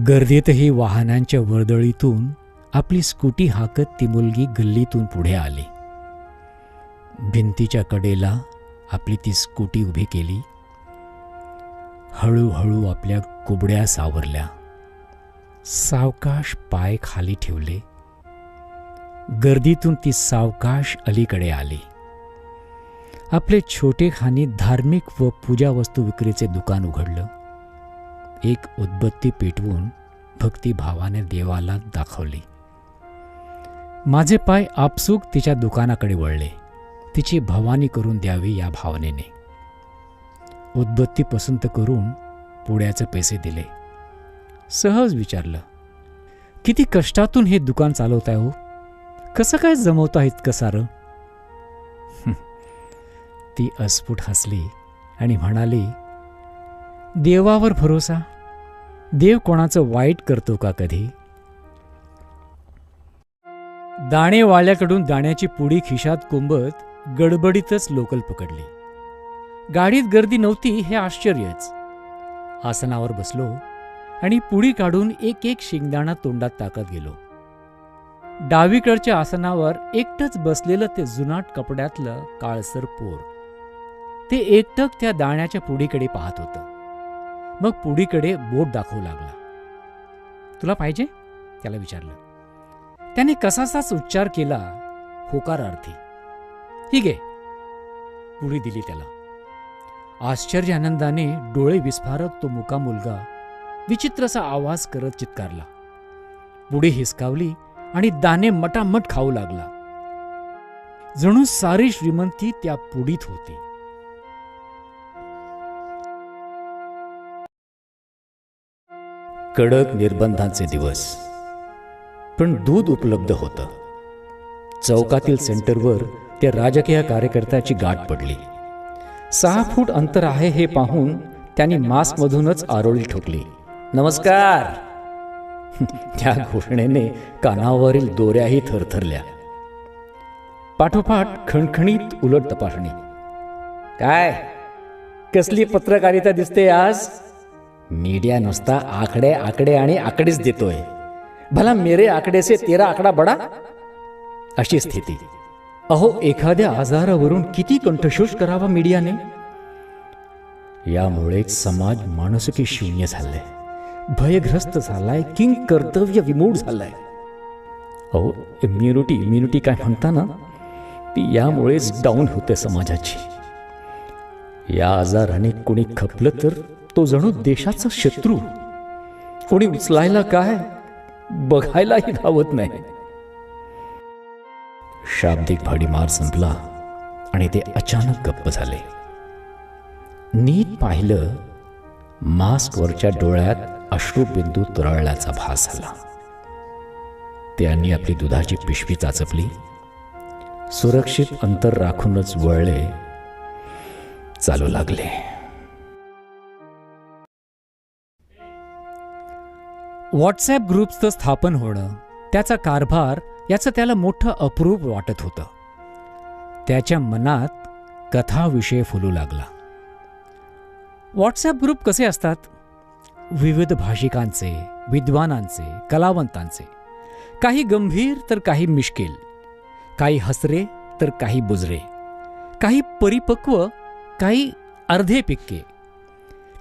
गर्दीतही वाहनांच्या वर्दळीतून आपली स्कूटी हाकत ती मुलगी गल्लीतून पुढे आली. भिंतीच्या कडेला आपली ती स्कूटी उभी केली. हळूहळू आपल्या कुबड्या सावरल्या. सावकाश पाय खाली ठेवले. गर्दीतून ती सावकाश अलीकडे आली. आपले छोटेखानी धार्मिक व पूजा वस्तू विक्रीचे दुकान उघडलं. एक उदबत्ती पेटवून भक्तिभावाने देवाला दाखवली. माझे पाय आपसूक तिच्या दुकानाकडे वळले. तिची भवानी करून द्यावी या भावनेने. उदबत्ती पसंत करून पुड्याचे पैसे दिले. सहज विचारलं, किती कष्टातून हे दुकान चालवताय हो? कसं काय जमवता इतकं सारं? ती अस्फुट हसली आणि म्हणाली, देवावर भरोसा. देव कोणाचं वाईट करतो का कधी? दाणेवाल्याकडून दाण्याची पुडी खिशात कोंबत गडबडीतच लोकल पकडली. गाडीत गर्दी नव्हती हे आश्चर्यच. आसनावर बसलो आणि पुडी काढून एक एक शेंगदाणा तोंडात टाकत गेलो. डावीकडच्या आसनावर एकटंच बसलेलं ते जुनाट कपड्यातलं काळसर पोर. ते एकटक त्या दाण्याच्या पुडीकडे पाहत होतं. मग पुडीकडे बोट दाखवू लागला. तुला पाहिजे? त्याला विचारलं. त्याने कसाचाच उच्चार केला, होकारार्थी. ही घे. पुडी दिली त्याला. आश्चर्य आनंदाने डोळे विस्फारत तो मुका मुलगा विचित्रसा आवाज करत चित्कारला. पुडी हिसकावली आणि दाणे मटामट खाऊ लागला. जणू सारी श्रीमंती त्या पुडीत होती. कडक निर्बंधांचे दिवस, पण दूध उपलब्ध होतं. चौकातील सेंटरवर त्या राजकीय कार्यकर्त्याची गाठ पडली. 6 फूट अंतर आहे हे पाहून त्यांनी मास्कमधूनच आरोळी ठोकली. नमस्कार. त्या घोषणेने कानावरील दोऱ्याही थरथरल्या. पाठोपाठ खणखणीत उलट तपासणी. काय कसली पत्रकारिता दिसते आज? मीडिया नुसता आकडे आकडे आणि आकडेच देतोय. भला मेरे आकडे से तेरा आकडा बडा, अशी स्थिती. अहो, एखाद्या आजारावरून किती कंठशोष करावा मीडियाने. यामुळेच समाज मानसिकी शून्य झालाय, भयग्रस्त झालाय, किंग कर्तव्य विमूढ झालाय. अहो, इम्युनिटी काय म्हणता ना, ती यामुळेच डाऊन होते समाजाची. या आजाराने कोणी खपलं तर तो जणू देशाचा शत्रू. कोणी उचलायला काय बघायलाही धावत नाही. शाब्दिक भडीमार संपला आणि ते अचानक गप्प झाले. नीट पाहिलं, मास्कवरच्या डोळ्यात अश्रुबिंदू तरळल्याचा भास झाला. त्यांनी आपली दुधाची पिशवी चाचपली. सुरक्षित अंतर राखूनच वळले. चालू लागले. व्हॉट्सॲप ग्रुप्सचं स्थापन होणं, त्याचा कारभार, याचं त्याला मोठं अप्रूप वाटत होतं. त्याच्या मनात कथाविषय फुलू लागला. व्हॉट्सॲप ग्रुप कसे असतात? विविध भाषिकांचे, विद्वानांचे, कलावंतांचे. काही गंभीर तर काही मिश्किल, काही हसरे तर काही बुजरे, काही परिपक्व, काही अर्धे पिक्के,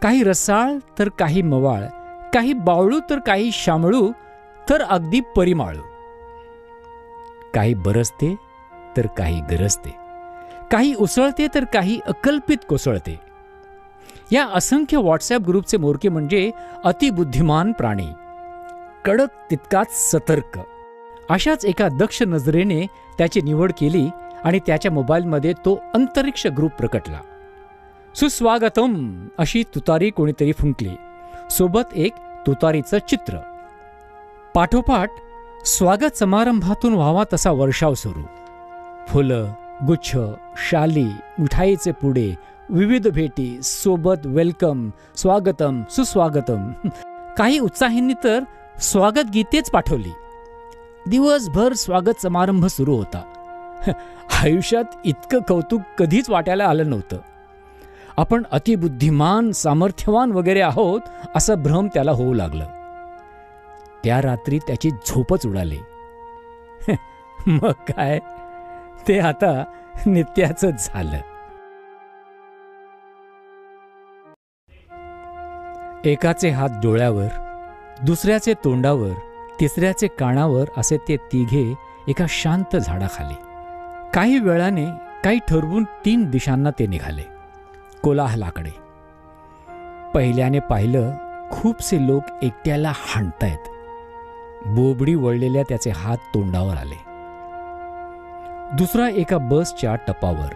काही रसाळ तर काही मवाळ, काही बावळू तर काही शामळू तर अगदी परिमाळू. काही बरसते तर काही गरजते, काही उसळते तर काही अकल्पित कोसळते. या असंख्य व्हॉट्सॲप ग्रुपचे मोरके म्हणजे अतिबुद्धिमान प्राणी, कडक तितकाच सतर्क. अशाच एका दक्ष नजरेने त्याची निवड केली आणि त्याच्या मोबाईलमध्ये तो अंतरिक्ष ग्रुप प्रकटला. सुस्वागतम अशी तुतारी कोणीतरी फुंकली. सोबत एक तुतारीचं चित्र. पाठोपाठ स्वागत समारंभातून व्हावा तसा वर्षाव सुरू. फुलं, गुच्छ, शाली, मिठाईचे पुडे, विविध भेटी, सोबत वेलकम, स्वागतम, सुस्वागतम. काही उत्साहींनी तर स्वागत गीतेच पाठवली. दिवसभर स्वागत समारंभ सुरू होता. आयुष्यात इतकं कौतुक कधीच वाटायला आलं नव्हतं. आपण अतिबुद्धिमान, सामर्थ्यवान वगैरे आहोत असं भ्रम त्याला होऊ लागलं. त्या रात्री त्याची झोपच उडाली. मग काय, ते आता नित्याचंच झालं. एकाचे हात डोळ्यावर, दुसऱ्याचे तोंडावर, तिसऱ्याचे कानावर असे ते तिघे एका शांत झाडाखाली. काही वेळाने काही ठरवून 3 दिशांना ते निघाले, कोलाहलाकडे. पहिल्याने पाहिलं खूपसे लोक एकट्याला हाणतायत. बोबडी वळलेल्या त्याचे हात तोंडावर आले. दुसरा एका बसच्या टपावर.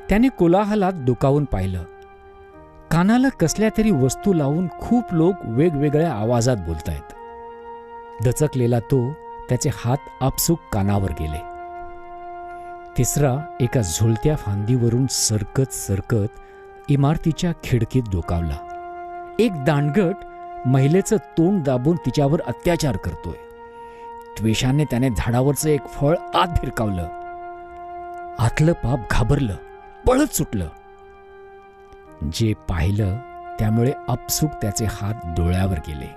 त्याने कोलाहलात डोकावून पाहिलं. कानाला कसल्या तरी वस्तू लावून खूप लोक वेगवेगळ्या आवाजात बोलतायत. दचकलेला तो, त्याचे हात आपसूक कानावर गेले. तिसरा एका झुलत्या फांदीवरून सरकत सरकत इमारतीच्या खिडकीत डोकावला. एक दांडगट महिलेचं तोंड दाबून तिच्यावर अत्याचार करतोय. द्वेषाने त्याने झाडावरचं एक फळ आत भिरकावलं. आतलं पाप घाबरलं, पळत सुटलं. जे पाहिलं त्यामुळे आपसूक त्याचे हात डोळ्यावर गेले.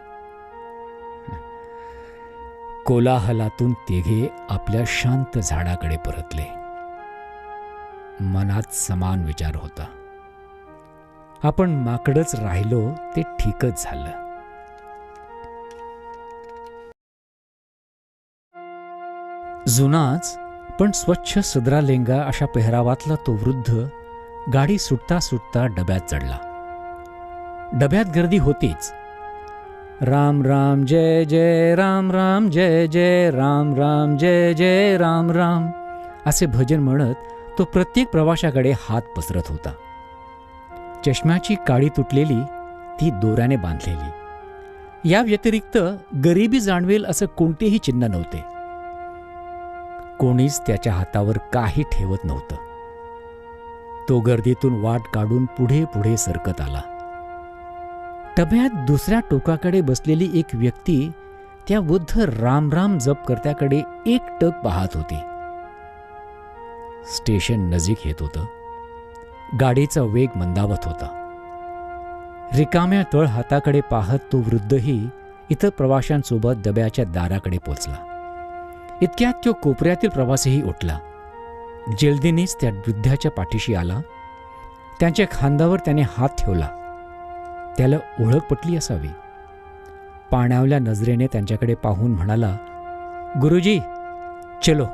कोलाहलातून तिघे आपल्या शांत झाडाकडे परतले. मनात समान विचार होता. आपण माकडच राहिलो ते ठीकच झालं. जुनाच पण स्वच्छ सदरा लेंगा अशा पेहरावातला तो वृद्ध गाडी सुटता सुटता डब्यात चढला. डब्यात गर्दी होतीच. राम राम जय जय राम राम जय जय राम राम जय जय राम राम असे भजन म्हणत तो प्रत्येक प्रवाशाकडे हात पसरत होता. चष्म्याची काडी तुटलेली, ती दोऱ्याने बांधलेली. या व्यतिरिक्त गरिबी जाणवेल असं कोणतेही चिन्ह नव्हते. कोणीच त्याच्या हातावर काही ठेवत नव्हतं. तो गर्दीतून वाट काढून पुढे पुढे सरकत आला. डब्यात दुसऱ्या टोकाकडे बसलेली एक व्यक्ती त्या वृद्ध राम राम जप करत्याकडे एकटक पाहत होती. स्टेशन नजीक येत होतं. गाडीचा वेग मंदावत होता. रिकाम्या तळ हाताकडे पाहत तो वृद्धही इतर प्रवाशांसोबत डब्याच्या दाराकडे पोचला. इतक्यात तो कोपऱ्यातील प्रवासीही उठला. जलदीनेच त्या वृद्धाच्या पाठीशी आला. त्यांच्या खांद्यावर त्याने हात ठेवला. त्याला ओळख पटली असावी. पाण्यावल्या नजरेने त्यांच्याकडे पाहून म्हणाला, गुरुजी चलो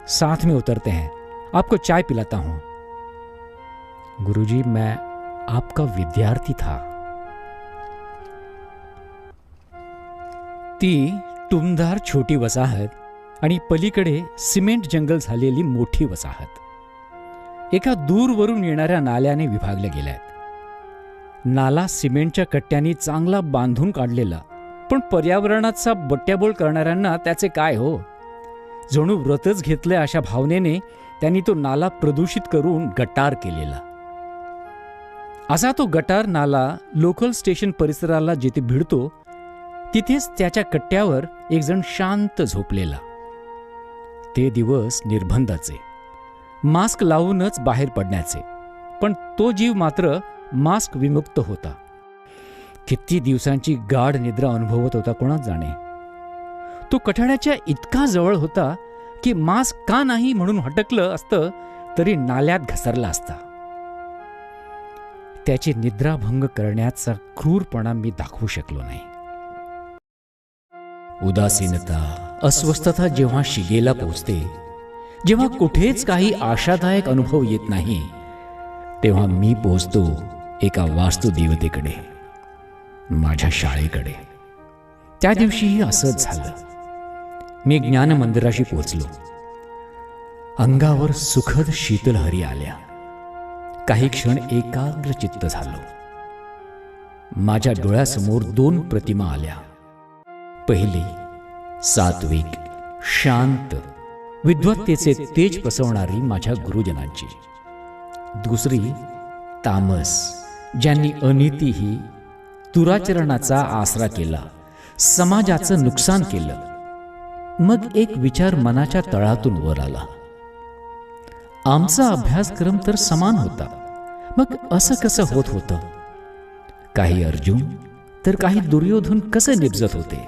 साथ में उतरते हैं, आपको चाय पिलाता हूं. गुरुजी मैं आपका विद्यार्थी था. ती टुमदार छोटी वसाहत आणि पलीकडे सिमेंट जंगल झालेली मोठी वसाहत एका दूरवरून येणाऱ्या नाल्याने विभागल्या गेल्यात. नाला सिमेंटच्या कट्ट्यांनी चांगला बांधून काढलेला, पण पर्यावरणाचा बट्ट्याबोळ करणाऱ्यांना त्याचे काय हो. जणू व्रतच घेतले अशा भावनेने त्यांनी तो नाला प्रदूषित करून गटार केलेला. असा तो गटार नाला लोकल स्टेशन परिसराला जिथे भिडतो तिथेच त्याच्या कट्ट्यावर एक जण शांत झोपलेला. ते दिवस निर्बंधाचे, मास्क लावूनच बाहेर पडण्याचे, पण तो जीव मात्र मास्क विमुक्त होता. किती दिवसांची गाढ निद्रा अनुभवत होता कोणाच जाणे. तो कठाड्याच्या इतका जवळ होता की मास्क का नाही म्हणून हटकलं असतं तरी नाल्यात घसरला असता. त्याची निद्राभंग करण्याचा क्रूरपणा मी दाखवू शकलो नाही. उदासीनता, अस्वस्थता जेव्हा शिगेला पोचते, जेव्हा कुठेच काही आशादायक अनुभव येत नाही, तेव्हा मी पोचतो एका वास्तुदेवतेकडे, माझ्या शाळेकडे. त्या दिवशीही असंच झालं. मी ज्ञान मंदिराशी पोचलो. अंगावर सुखद शीतलहरी आल्या. काही क्षण एकाग्र चित्त झालो. माझ्या डोळ्यासमोर 2 प्रतिमा आल्या. पहिली सात्विक, शांत, विद्वत्तेचे तेज पसरवणारी माझ्या गुरुजनांची. दुसरी तामस, ज्यांनी अनितीही, दुराचरणाचा आसरा केला, समाजाचं नुकसान केलं. मग एक विचार मनाच्या तळातून वर आला. आमचा अभ्यासक्रम तर समान होता, मग असं कसं होत होतं? काही अर्जुन तर काही दुर्योधन कसे निपजत होते?